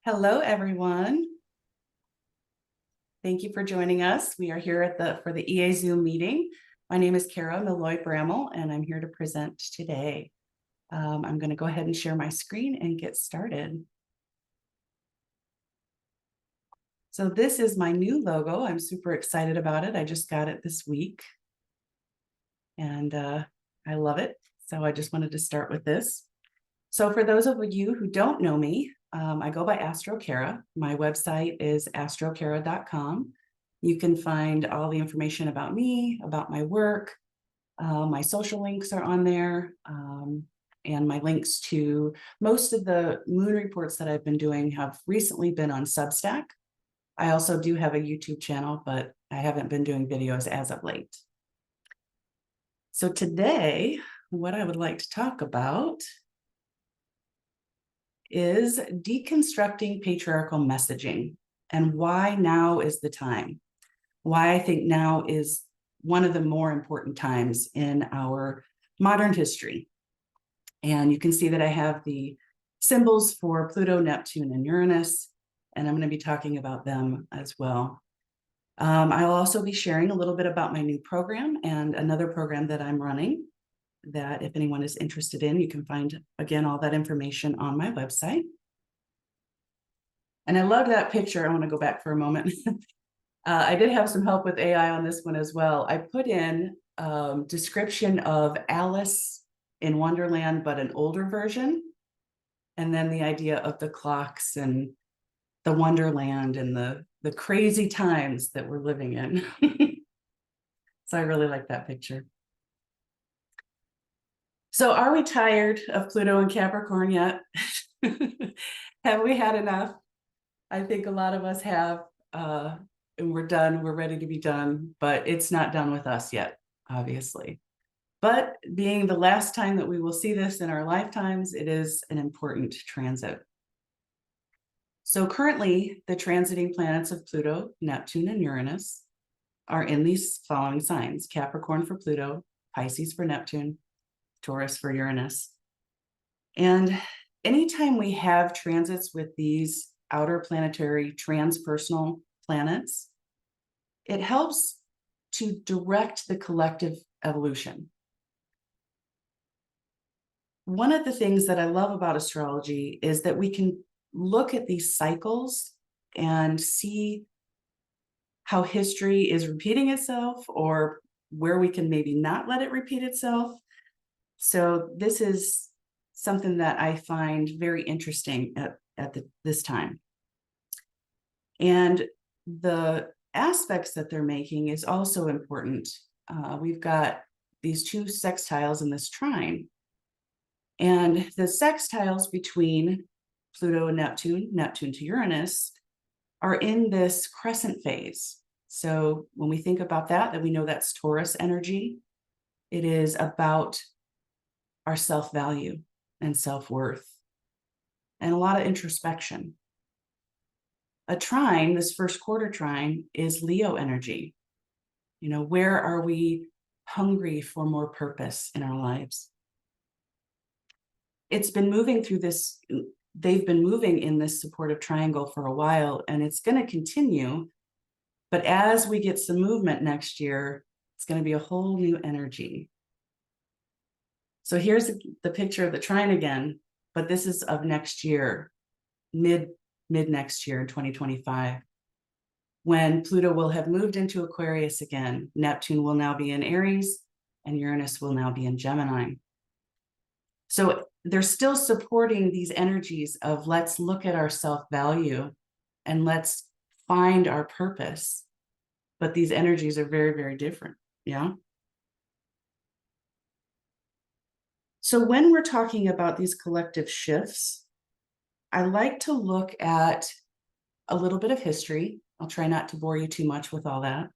Hello, everyone. Thank you for joining us. We are here for the EA Zoom meeting. My name is Milloy Bramel, and I'm here to present today. I'm going to go ahead and share my screen and get started. So this is my new logo. I'm super excited about it. I just got it this week, and I love it. So I just wanted to start with this. So for those of you who don't know me, I go by Astrological. My website is astrological.com. You can find all the information about me, about my work. My social links are on there, and my links to most of the moon reports that I've been doing have recently been on Substack. I also do have a YouTube channel, but I haven't been doing videos as of late. So today, what I would like to talk about is deconstructing patriarchal messaging and why now is the time. Why I think now is one of the more important times in our modern history. And you can see that I have the symbols for Pluto, Neptune, and Uranus, and I'm going to be talking about them as well. I'll also be sharing a little bit about my new program and another program that I'm running that if anyone is interested in, you can find, again, all that information on my website. And I love that picture. I want to go back for a moment. I did have some help with AI on this one as well. I put in description of Alice in Wonderland, but an older version. And then the idea of the clocks and the Wonderland and the crazy times that we're living in. So I really like that picture. So are we tired of Pluto and Capricorn yet? Have we had enough? I think a lot of us have, and we're done. We're ready to be done, but it's not done with us yet, obviously. But being the last time that we will see this in our lifetimes, it is an important transit. So currently, the transiting planets of Pluto, Neptune, and Uranus are in these following signs: Capricorn for Pluto, Pisces for Neptune, Taurus for Uranus. And anytime we have transits with these outer planetary transpersonal planets, it helps to direct the collective evolution. One of the things that I love about astrology is that we can look at these cycles and see how history is repeating itself or where we can maybe not let it repeat itself. So this is something that I find very interesting at this time. And the aspects that they're making is also important. We've got these two sextiles in this trine. And the sextiles between Pluto and Neptune, Neptune to Uranus, are in this crescent phase. So when we think about that, then we know that's Taurus energy. It is about our self-value and self-worth and a lot of introspection. A trine, this first quarter trine, is Leo energy. You know, where are we hungry for more purpose in our lives? It's been moving through this, they've been moving in this supportive triangle for a while, and it's going to continue. But as we get some movement next year, it's going to be a whole new energy. So here's the picture of the trine again, but this is of next year, mid next year in 2025, when Pluto will have moved into Aquarius again. Neptune will now be in Aries, and Uranus will now be in Gemini. So they're still supporting these energies of let's look at our self-value and let's find our purpose. But these energies are very, very different. Yeah. So when we're talking about these collective shifts, I like to look at a little bit of history. I'll try not to bore you too much with all that.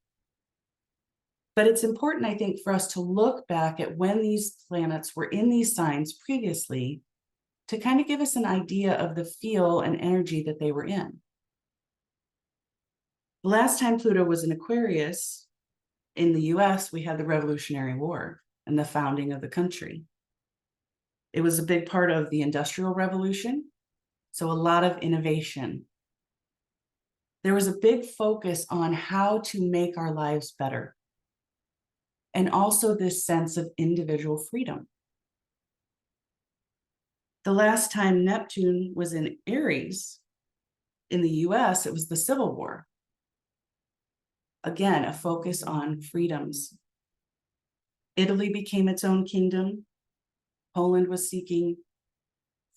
But it's important, I think, for us to look back at when these planets were in these signs previously to kind of give us an idea of the feel and energy that they were in. The last time Pluto was in Aquarius in the US, we had the Revolutionary War and the founding of the country. It was a big part of the Industrial Revolution. So a lot of innovation. There was a big focus on how to make our lives better. And also this sense of individual freedom. The last time Neptune was in Aries in the US, it was the Civil War. Again, a focus on freedoms. Italy became its own kingdom. Poland was seeking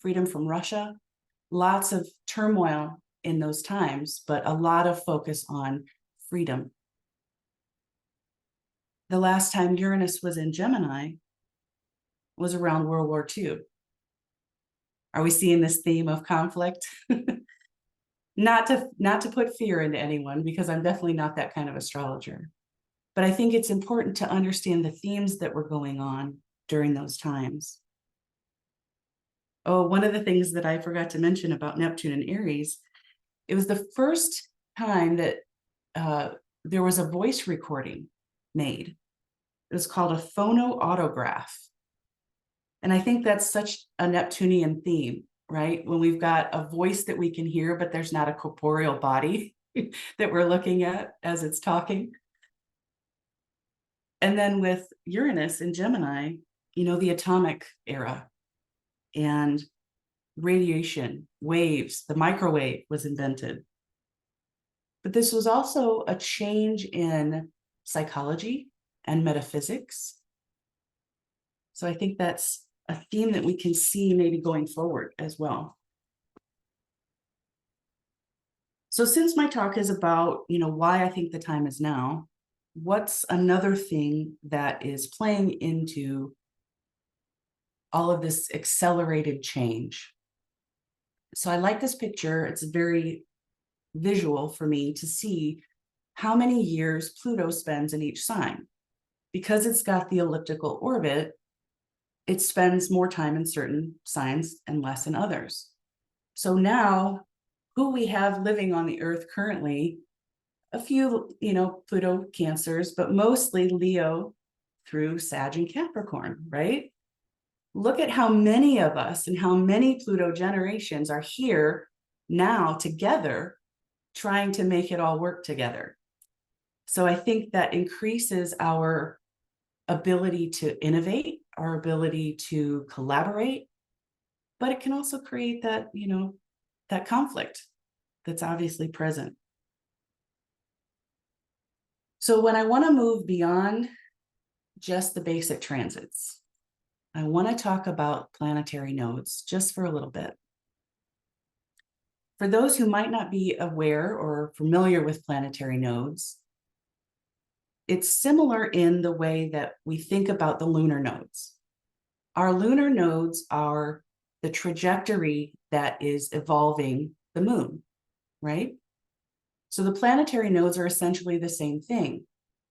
freedom from Russia. Lots of turmoil in those times, but a lot of focus on freedom. The last time Uranus was in Gemini was around World War II. Are we seeing this theme of conflict? Not to put fear into anyone, because I'm definitely not that kind of astrologer. But I think it's important to understand the themes that were going on during those times. Oh, one of the things that I forgot to mention about Neptune and Aries, it was the first time that there was a voice recording made. It was called a phonoautograph. And I think that's such a Neptunian theme, right? When we've got a voice that we can hear, but there's not a corporeal body that we're looking at as it's talking. And then with Uranus in Gemini, you know, the atomic era and radiation, waves, the microwave was invented. But this was also a change in psychology and metaphysics. So I think that's a theme that we can see maybe going forward as well. So since my talk is about, you know, why I think the time is now, what's another thing that is playing into all of this accelerated change? So I like this picture. It's very visual for me to see how many years Pluto spends in each sign. Because it's got the elliptical orbit, it spends more time in certain signs and less in others. So now, who we have living on the Earth currently, a few, you know, Pluto Cancers, but mostly Leo through Sag and Capricorn, right? Look at how many of us and how many Pluto generations are here now together, trying to make it all work together. So I think that increases our ability to innovate, our ability to collaborate, but it can also create that, you know, that conflict that's obviously present. So when I want to move beyond just the basic transits, I want to talk about planetary nodes just for a little bit. For those who might not be aware or familiar with planetary nodes, it's similar in the way that we think about the lunar nodes. Our lunar nodes are the trajectory that is evolving the moon, right? So the planetary nodes are essentially the same thing.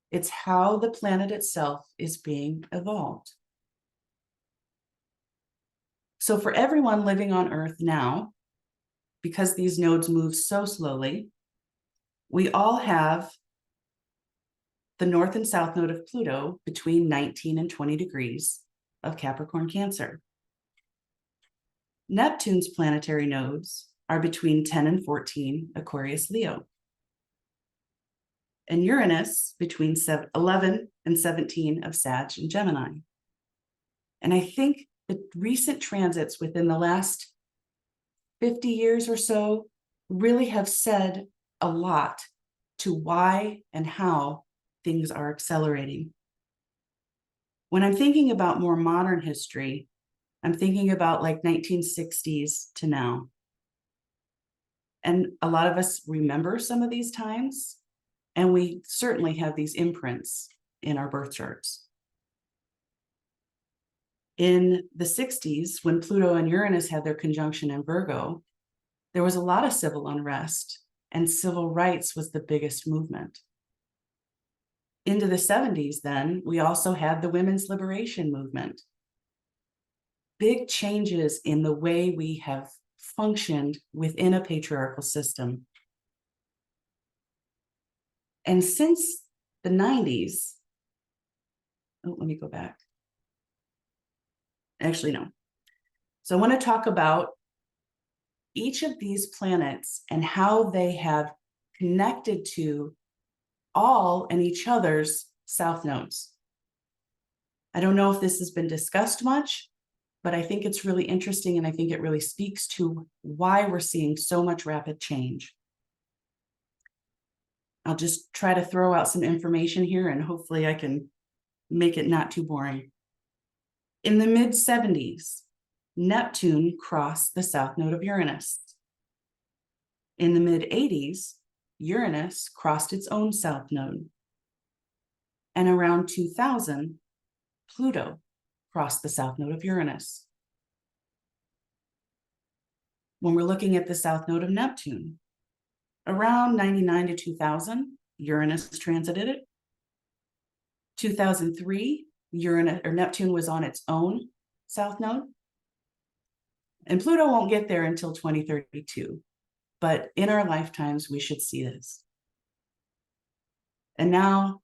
It's how the planet itself is being evolved. So for everyone living on Earth now, because these nodes move so slowly, we all have the north and south node of Pluto between 19 and 20 degrees of Capricorn Cancer. Neptune's planetary nodes are between 10 and 14 Aquarius Leo. And Uranus between 11 and 17 of Sag and Gemini. And I think the recent transits within the last 50 years or so really have said a lot to why and how things are accelerating. When I'm thinking about more modern history, I'm thinking about like 1960s to now. And a lot of us remember some of these times, and we certainly have these imprints in our birth charts. In the 60s, when Pluto and Uranus had their conjunction in Virgo, there was a lot of civil unrest, and civil rights was the biggest movement. Into the 70s, then, we also had the women's liberation movement. Big changes in the way we have functioned within a patriarchal system. And since the 90s, oh, let me go back. Actually, no. So I want to talk about each of these planets and how they have connected to all and each other's south nodes. I don't know if this has been discussed much, but I think it's really interesting, and I think it really speaks to why we're seeing so much rapid change. I'll just try to throw out some information here, and hopefully I can make it not too boring. In the mid-70s, Neptune crossed the south node of Uranus. In the mid-80s, Uranus crossed its own south node. And around 2000, Pluto crossed the south node of Uranus. When we're looking at the south node of Neptune, around 99 to 2000, Uranus transited it. 2003, Neptune was on its own south node. And Pluto won't get there until 2032. But in our lifetimes, we should see this. And now,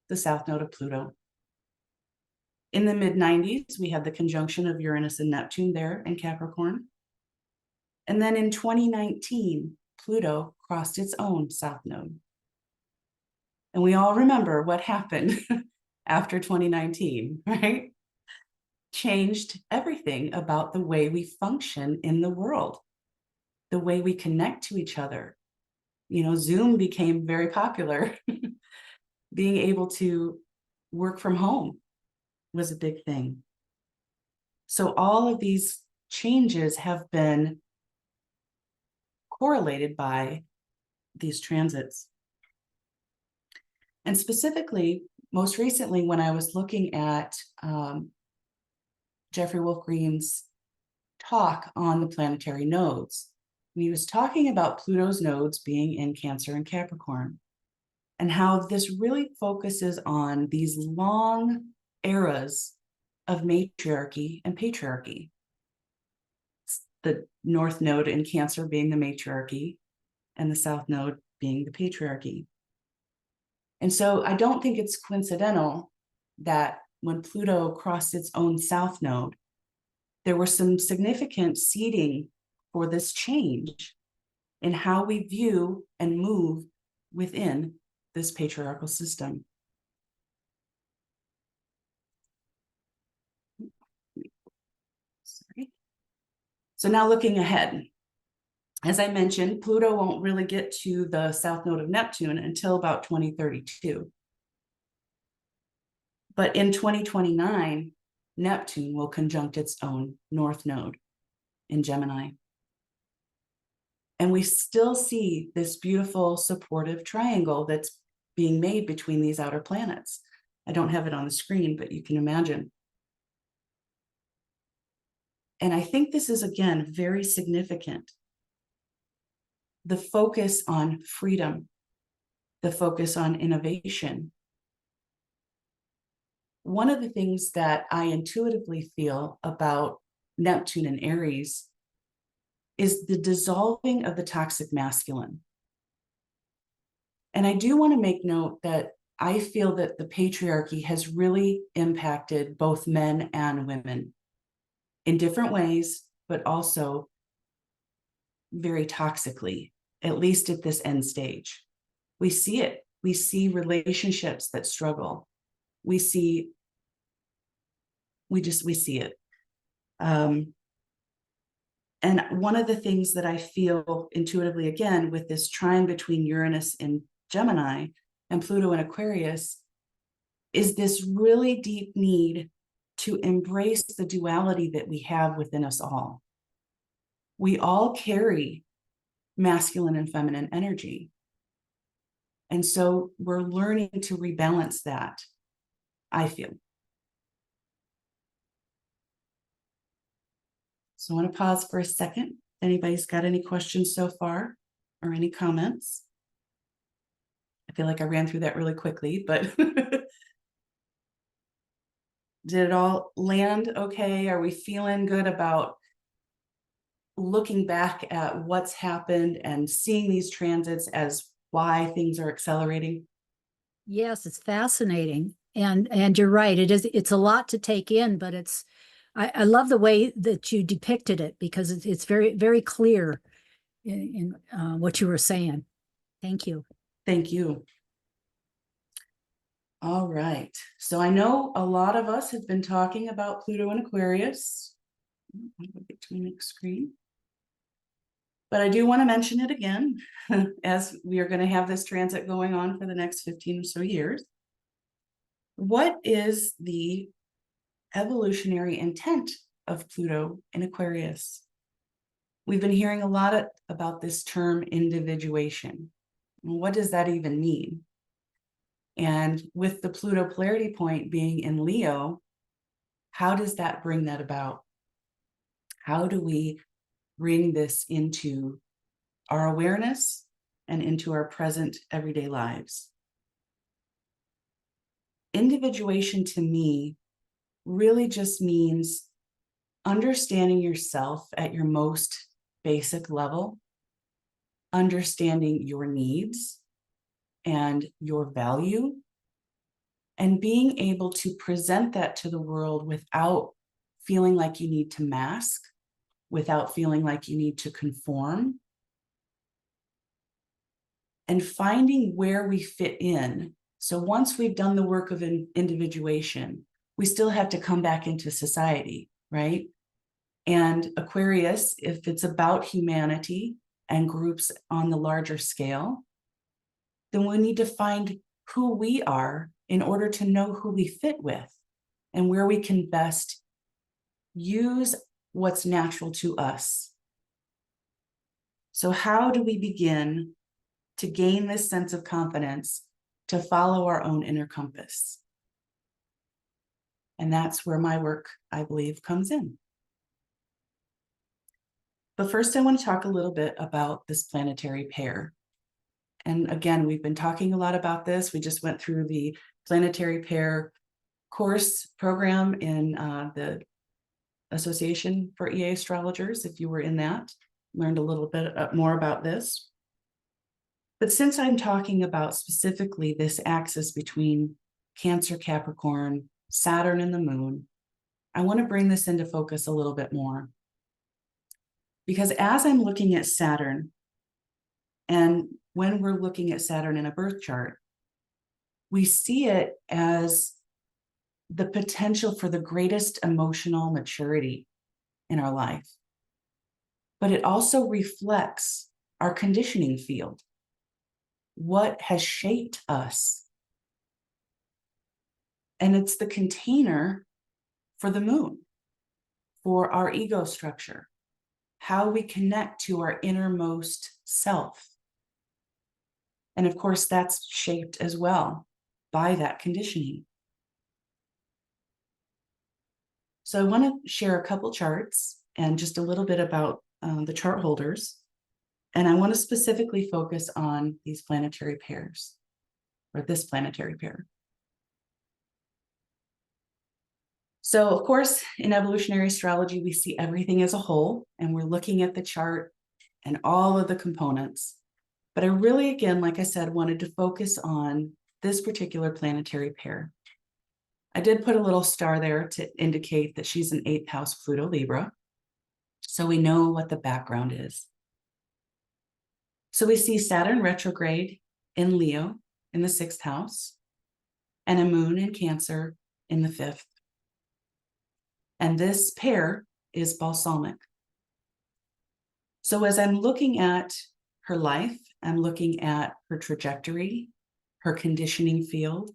the south node of Pluto. In the mid-90s, we had the conjunction of Uranus and Neptune there in Capricorn. And then in 2019, Pluto crossed its own south node. And we all remember what happened after 2019, right? Changed everything about the way we function in the world, the way we connect to each other. You know, Zoom became very popular. Being able to work from home was a big thing. So all of these changes have been correlated by these transits. And specifically, most recently, when I was looking at Jeffrey Wolf Green's talk on the planetary nodes, he was talking about Pluto's nodes being in Cancer and Capricorn, and how this really focuses on these long eras of matriarchy and patriarchy. The North Node in Cancer being the matriarchy, and the South Node being the patriarchy. And so I don't think it's coincidental that when Pluto crossed its own South Node, there was some significant seeding for this change in how we view and move within this patriarchal system. Sorry. So now looking ahead, as I mentioned, Pluto won't really get to the south node of Neptune until about 2032. But in 2029, Neptune will conjunct its own north node in Gemini. And we still see this beautiful supportive triangle that's being made between these outer planets. I don't have it on the screen, but you can imagine. And I think this is, again, very significant. The focus on freedom, the focus on innovation. One of the things that I intuitively feel about Neptune and Aries is the dissolving of the toxic masculine. And I do want to make note that I feel that the patriarchy has really impacted both men and women in different ways, but also very toxically, at least at this end stage. We see it. We see relationships that struggle. We see it. And one of the things that I feel intuitively, again, with this trine between Uranus in Gemini and Pluto in Aquarius, is this really deep need to embrace the duality that we have within us all. We all carry masculine and feminine energy. And so we're learning to rebalance that, I feel. So I want to pause for a second. If anybody's got any questions so far or any comments? I feel like I ran through that really quickly, but did it all land okay? Are we feeling good about looking back at what's happened and seeing these transits as why things are accelerating? Yes, it's fascinating. And you're right. It's a lot to take in, but I love the way that you depicted it, because it's very, very clear in what you were saying. Thank you. Thank you. All right. So I know a lot of us have been talking about Pluto and Aquarius. I'll go get to my next screen. But I do want to mention it again, as we are going to have this transit going on for the next 15 or so years. What is the evolutionary intent of Pluto in Aquarius? We've been hearing a lot about this term individuation. What does that even mean? And with the Pluto polarity point being in Leo, how does that bring that about? How do we bring this into our awareness and into our present everyday lives? Individuation to me really just means understanding yourself at your most basic level, understanding your needs and your value, and being able to present that to the world without feeling like you need to mask, without feeling like you need to conform, and finding where we fit in. So once we've done the work of individuation, we still have to come back into society, right? And Aquarius, if it's about humanity and groups on the larger scale, then we need to find who we are in order to know who we fit with and where we can best use what's natural to us. So how do we begin to gain this sense of confidence to follow our own inner compass? And that's where my work, I believe, comes in. But first, I want to talk a little bit about this planetary pair. And again, we've been talking a lot about this. We just went through the planetary pair course program in the Association for EA Astrologers. If you were in that, learned a little bit more about this. But since I'm talking about specifically this axis between Cancer, Capricorn, Saturn, and the moon, I want to bring this into focus a little bit more. Because as I'm looking at Saturn, and when we're looking at Saturn in a birth chart, we see it as the potential for the greatest emotional maturity in our life. But it also reflects our conditioning field, what has shaped us. And it's the container for the moon, for our ego structure, how we connect to our innermost self. And of course, that's shaped as well by that conditioning. So I want to share a couple charts and just a little bit about the chart holders. And I want to specifically focus on these planetary pairs, or this planetary pair. So of course, in evolutionary astrology, we see everything as a whole, and we're looking at the chart and all of the components. But I really, again, like I said, wanted to focus on this particular planetary pair. I did put a little star there to indicate that she's an 8th house Pluto Libra, so we know what the background is. So we see Saturn retrograde in Leo in the 6th house, and a moon in Cancer in the 5th. And this pair is balsamic. So as I'm looking at her life, I'm looking at her trajectory, her conditioning field,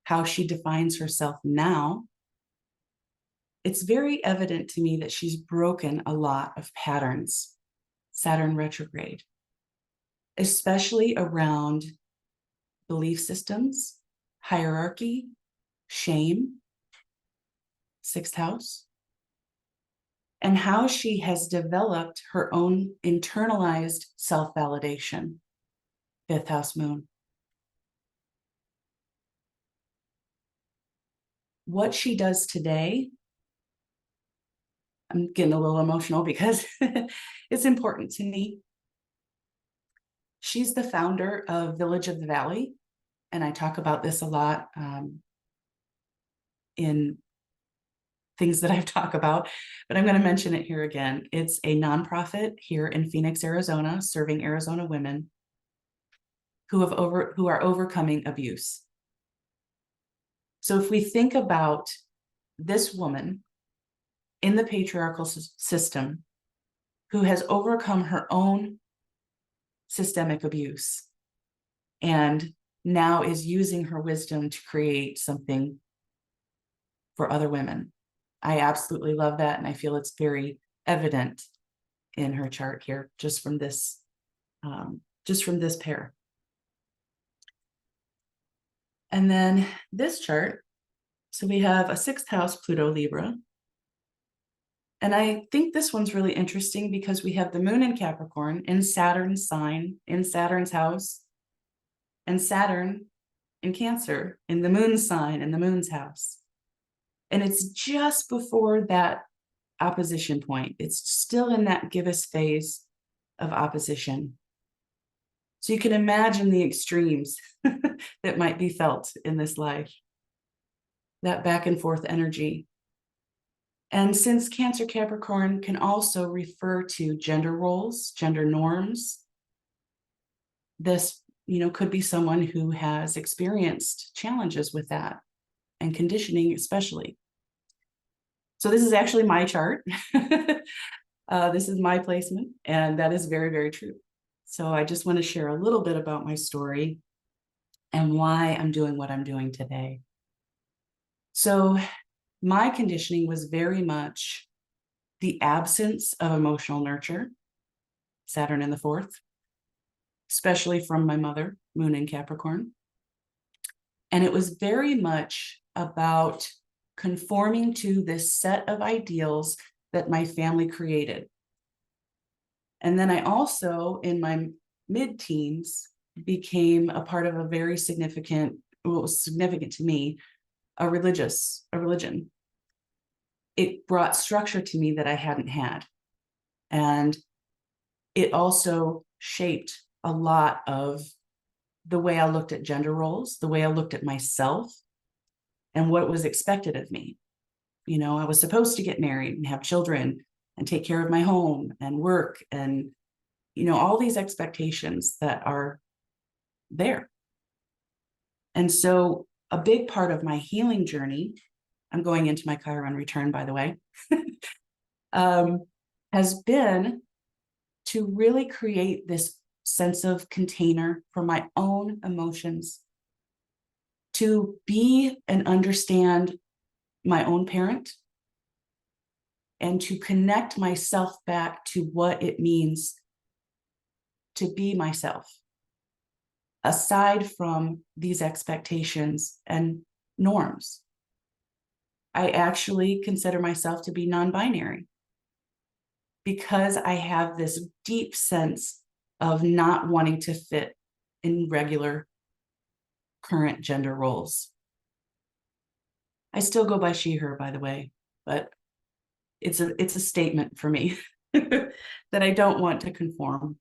how she defines herself now. It's very evident to me that she's broken a lot of patterns, Saturn retrograde, especially around belief systems, hierarchy, shame, 6th house, and how she has developed her own internalized self-validation, 5th house moon. What she does today, I'm getting a little emotional because it's important to me. She's the founder of Village of the Valley, and I talk about this a lot in things that I've talked about, but I'm going to mention it here again. It's a nonprofit here in Phoenix, Arizona, serving Arizona women who are overcoming abuse. So if we think about this woman in the patriarchal system who has overcome her own systemic abuse and now is using her wisdom to create something for other women. I absolutely love that. And I feel it's very evident in her chart here, just from this pair. And then this chart, so we have a 6th house Pluto Libra. And I think this one's really interesting because we have the moon in Capricorn in Saturn's sign, in Saturn's house, and Saturn in Cancer in the moon's sign, in the moon's house. And it's just before that opposition point. It's still in that gibbous phase of opposition. So you can imagine the extremes that might be felt in this life, that back and forth energy. And since Cancer Capricorn can also refer to gender roles, gender norms, this, could be someone who has experienced challenges with that and conditioning especially. So this is actually my chart. This is my placement, and that is very, very true. So I just want to share a little bit about my story and why I'm doing what I'm doing today. So my conditioning was very much the absence of emotional nurture, Saturn in the 4th, especially from my mother, moon in Capricorn. And it was very much about conforming to this set of ideals that my family created. And then I also, in my mid-teens, became a part of a very significant, what was significant to me, a religion. It brought structure to me that I hadn't had. And it also shaped a lot of the way I looked at gender roles, the way I looked at myself, and what was expected of me. I was supposed to get married and have children and take care of my home and work and, all these expectations that are there. And so a big part of my healing journey, I'm going into my Chiron return, by the way, has been to really create this sense of container for my own emotions, to be and understand my own parent, and to connect myself back to what it means to be myself, aside from these expectations and norms. I actually consider myself to be non-binary because I have this deep sense of not wanting to fit in regular current gender roles. I still go by she, her, by the way, but it's a statement for me that I don't want to conform.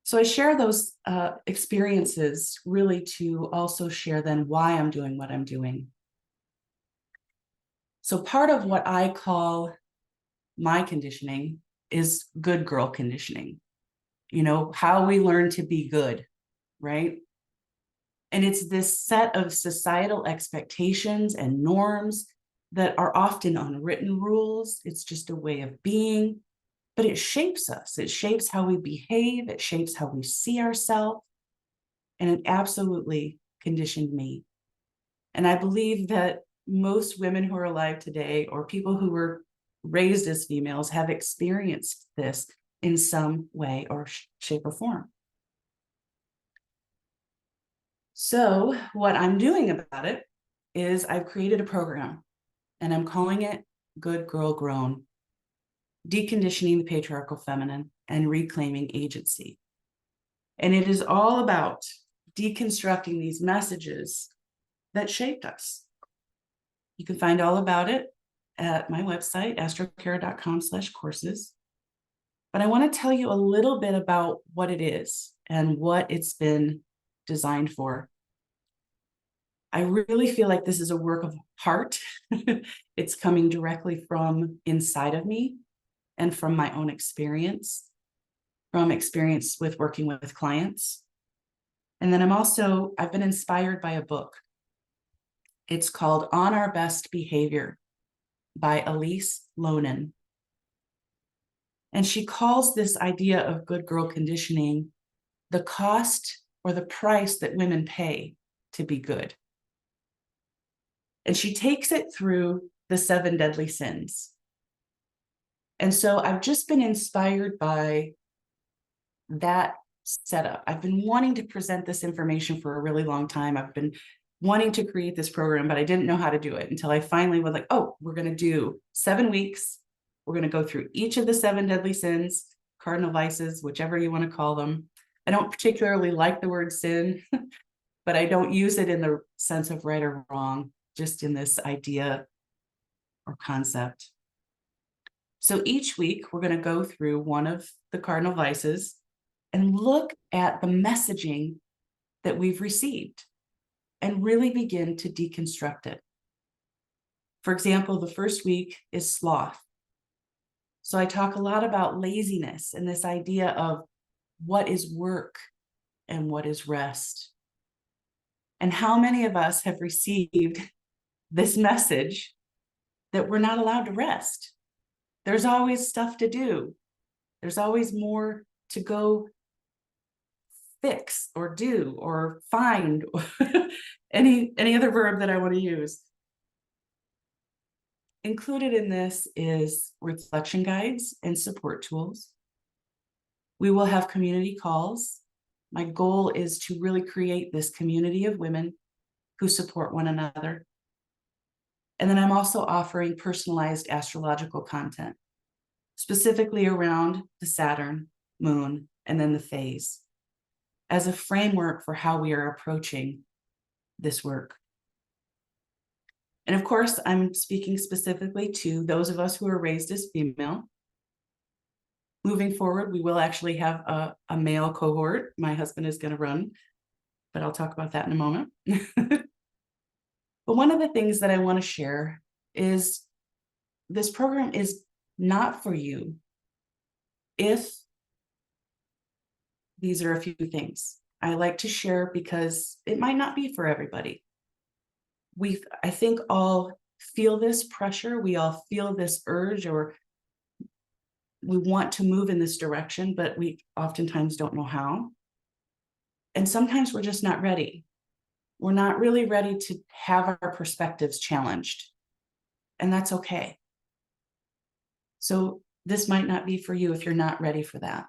So I share those experiences really to also share then why I'm doing what I'm doing. So part of what I call my conditioning is good girl conditioning, how we learn to be good, right? And it's this set of societal expectations and norms that are often unwritten rules. It's just a way of being, but it shapes us. It shapes how we behave. It shapes how we see ourselves. And it absolutely conditioned me. And I believe that most women who are alive today, or people who were raised as females, have experienced this in some way or shape or form. So what I'm doing about it is I've created a program, and I'm calling it Good Girl Grown, Deconditioning the Patriarchal Feminine and Reclaiming Agency. And it is all about deconstructing these messages that shaped us. You can find all about it at my website, astrocara.com/courses. But I want to tell you a little bit about what it is and what it's been designed for. I really feel like this is a work of heart. It's coming directly from inside of me and from my own experience, from experience with working with clients. And then I've been inspired by a book. It's called On Our Best Behavior by Elise Loehnen. And she calls this idea of good girl conditioning the cost or the price that women pay to be good. And she takes it through the 7 deadly sins. And so I've just been inspired by that setup. I've been wanting to present this information for a really long time. I've been wanting to create this program, but I didn't know how to do it until I finally was like, oh, we're going to do 7 weeks. We're going to go through each of the 7 deadly sins, cardinal vices, whichever you want to call them. I don't particularly like the word sin, but I don't use it in the sense of right or wrong, just in this idea or concept. So each week, we're going to go through one of the cardinal vices and look at the messaging that we've received and really begin to deconstruct it. For example, the first week is sloth. So I talk a lot about laziness and this idea of what is work and what is rest. And how many of us have received this message that we're not allowed to rest? There's always stuff to do. There's always more to go fix or do or find, any other verb that I want to use. Included in this is reflection guides and support tools. We will have community calls. My goal is to really create this community of women who support one another. And then I'm also offering personalized astrological content, specifically around the Saturn, moon, and then the phase, as a framework for how we are approaching this work. And of course, I'm speaking specifically to those of us who are raised as female. Moving forward, we will actually have a male cohort. My husband is going to run, but I'll talk about that in a moment. But one of the things that I want to share is this program is not for you if these are a few things. I like to share because it might not be for everybody. I think all feel this pressure. We all feel this urge, or we want to move in this direction, but we oftentimes don't know how. And sometimes we're just not ready. We're not really ready to have our perspectives challenged. And that's okay. So this might not be for you if you're not ready for that,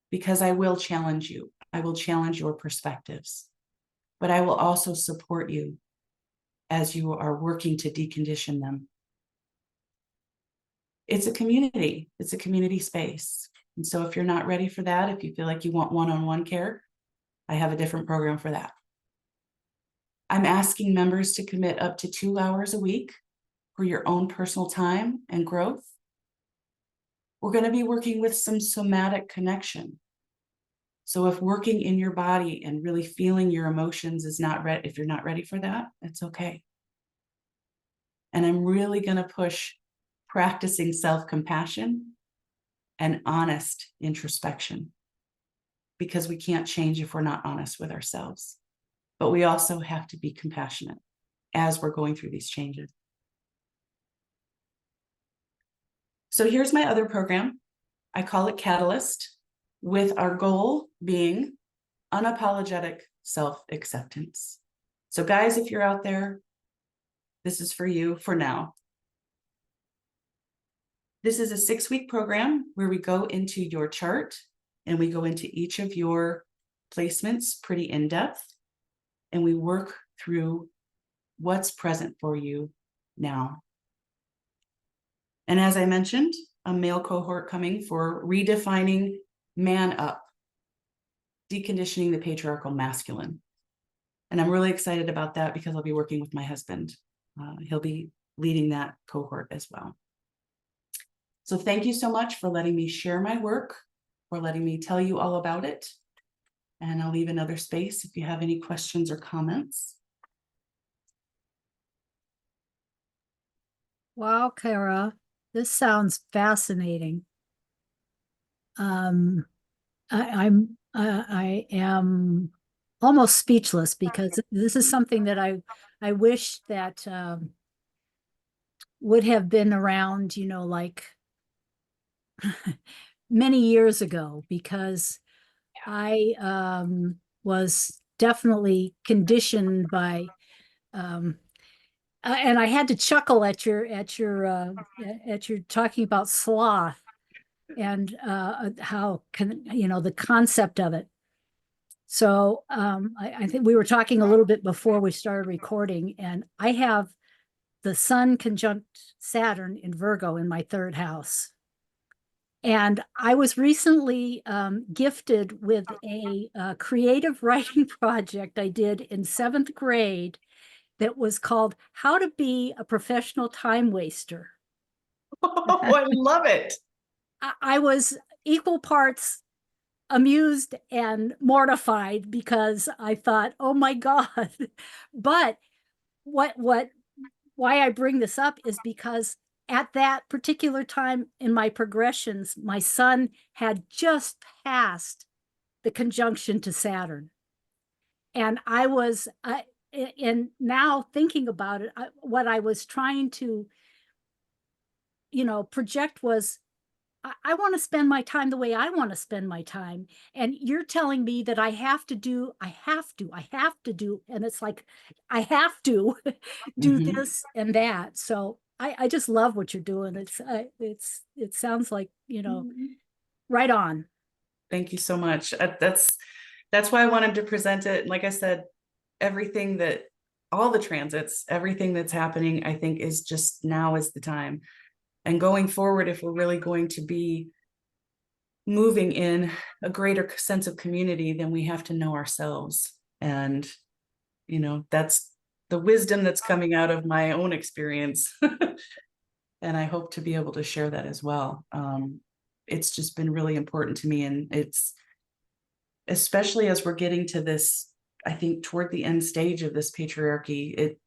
because I will challenge you. I will challenge your perspectives, but I will also support you as you are working to decondition them. It's a community. It's a community space. And so if you're not ready for that, if you feel like you want one-on-one care, I have a different program for that. I'm asking members to commit up to 2 hours a week for your own personal time and growth. We're going to be working with some somatic connection. So if working in your body and really feeling your emotions is not ready, if you're not ready for that, it's okay. And I'm really going to push practicing self-compassion and honest introspection, because we can't change if we're not honest with ourselves. But we also have to be compassionate as we're going through these changes. So here's my other program. I call it Catalyst, with our goal being unapologetic self-acceptance. So guys, if you're out there, this is for you for now. This is a 6-week program where we go into your chart and we go into each of your placements pretty in depth, and we work through what's present for you now. And as I mentioned, a male cohort coming for redefining man up, deconditioning the patriarchal masculine. And I'm really excited about that because I'll be working with my husband. He'll be leading that cohort as well. So thank you so much for letting me share my work, for letting me tell you all about it. And I'll leave another space if you have any questions or comments. Wow, Kara, this sounds fascinating. Um, I am almost speechless because this is something that I wish that would have been around, like many years ago, because I was definitely conditioned by and I had to chuckle at your talking about sloth and how the concept of it. So I think we were talking a little bit before we started recording, and I have the Sun conjunct Saturn in Virgo in my third house. And I was recently gifted with a creative writing project I did in seventh grade that was called How to Be a Professional Time Waster. Oh, I love it. I was equal parts amused and mortified because I thought, oh my God. But what why I bring this up is because at that particular time in my progressions, my sun had just passed the conjunction to Saturn. And I was, and now thinking about it, what I was trying to, project was I want to spend my time the way I want to spend my time. And you're telling me that I have to do, I have to do. And it's like, I have to do Mhm. this and that. So I just love what you're doing. It sounds like, right on. Thank you so much. That's why I wanted to present it. Like I said, everything that all the transits, everything that's happening, I think is just now is the time. And going forward, if we're really going to be moving in a greater sense of community, then we have to know ourselves. And, that's the wisdom that's coming out of my own experience. And I hope to be able to share that as well. It's just been really important to me. And it's, especially as we're getting to this, I think toward the end stage of this patriarchy,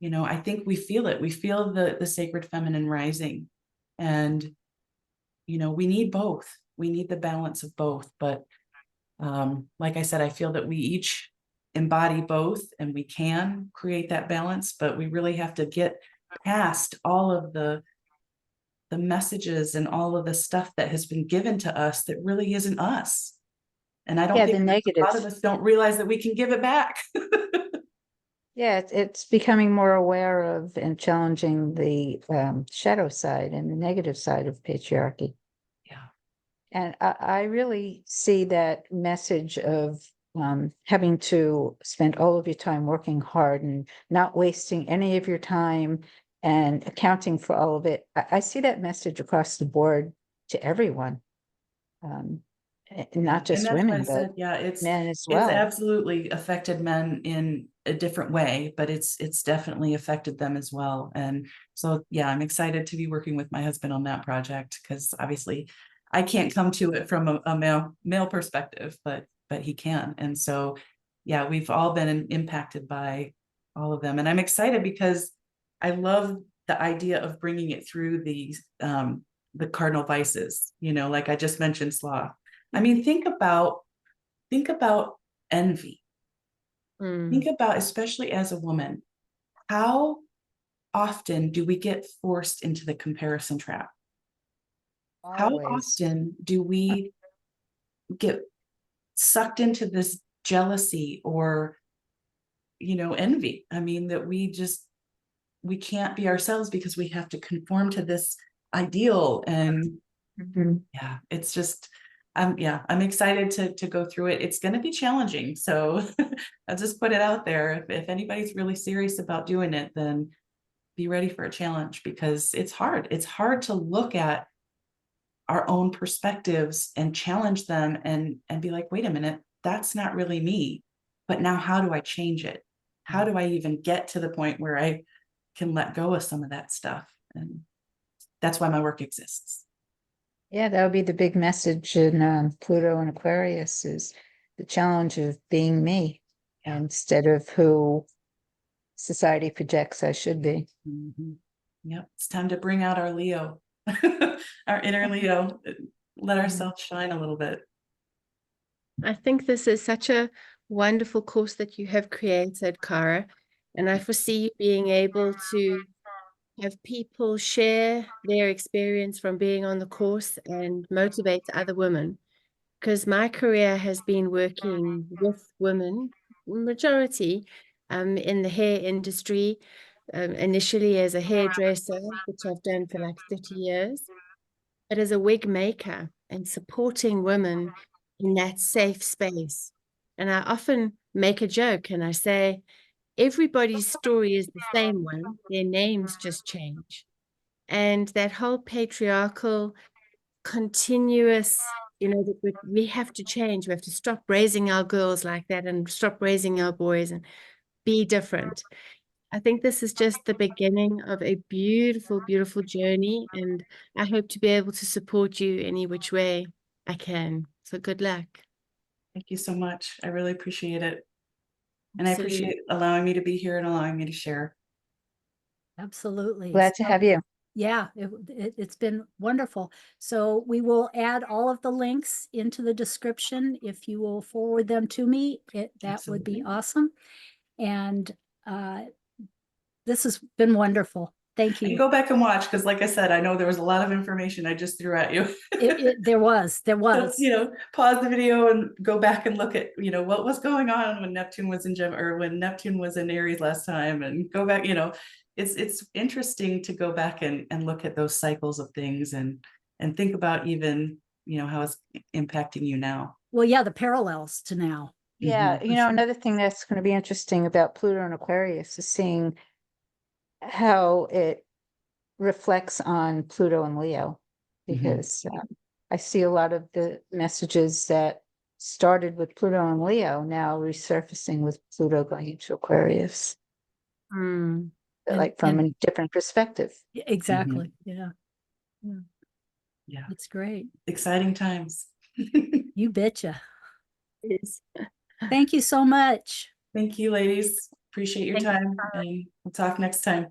I think we feel it. We feel the sacred feminine rising. And, we need both. We need the balance of both. But like I said, I feel that we each embody both and we can create that balance, but we really have to get past all of the messages and all of the stuff that has been given to us that really isn't us. And I don't Yeah, think the a lot of negative. us don't realize that we can give it back. Yeah, it's becoming more aware of and challenging the shadow side and the negative side of patriarchy. Yeah. And I really see that message of having to spend all of your time working hard and not wasting any of your time and accounting for all of it. I see that message across the board to everyone, not And just that's why I women, but said, yeah, it's men as it's well. absolutely affected men in a different way, but it's definitely affected them as well. And so, yeah, I'm excited to be working with my husband on that project because obviously I can't come to it from a male perspective, but he can. And so, yeah, we've all been impacted by all of them. And I'm excited because I love the idea of bringing it through the cardinal vices, like I just mentioned, sloth. I mean, think about envy. Think about, especially as a woman, how often do we get forced into the comparison trap? How Always. often do we get sucked into this jealousy or, envy? I mean, that we can't be ourselves because we have to conform to this ideal. And Mhm. yeah, it's just, yeah, I'm excited to go through it. It's going to be challenging. So I'll just put it out there. If anybody's really serious about doing it, then be ready for a challenge because it's hard. It's hard to look at our own perspectives and challenge them and be like, wait a minute, that's not really me. But now how do I change it? How do I even get to the point where I can let go of some of that stuff? And that's why my work exists. Yeah, that would be the big message in Pluto and Aquarius is the challenge of being me Yeah. instead of who society projects I should be. Mhm. Yep, it's time to bring out our Leo, our inner Leo, let ourselves shine a little bit. I think this is such a wonderful course that you have created, Cara, and I foresee you being able to have people share their experience from being on the course and motivate other women. Because my career has been working with women, majority, in the hair industry, initially as a hairdresser, which I've done for like 30 years, but as a wig maker and supporting women in that safe space. And I often make a joke and I say, everybody's story is the same one, their names just change. And that whole patriarchal, continuous, that we have to change. We have to stop raising our girls like that and stop raising our boys and be different. I think this is just the beginning of a beautiful, beautiful journey. And I hope to be able to support you any which way I can. So good luck. Thank you so much. I really appreciate it. And I Absolutely. appreciate allowing me to be here and allowing me to share. Absolutely. Glad to have you. Yeah, it's been wonderful. So we will add all of the links into the description. If you will forward them to me, that would be Absolutely. awesome. And this has been wonderful. Thank And you. go back and watch, because like I said, I know there was a lot of information I just threw at you. There was. So, pause the video and go back and look at, what was going on when Neptune was in Gem, or when Neptune was in Aries last time, and go back, it's interesting to go back and look at those cycles of things and think about even, how it's impacting you now. Well, yeah, the parallels to now. Yeah, for sure. another thing that's going to be interesting about Pluto and Aquarius is seeing how it reflects on Pluto and Leo, because I see a lot of the messages that started with Pluto and Leo now resurfacing with Pluto going into Aquarius, And- like from and- a different perspective. Exactly. Yeah. Yeah, It's great. exciting times. You betcha. Yes. Thank you so much. Thank you, ladies. Appreciate your Thank you. time, and we'll talk next time.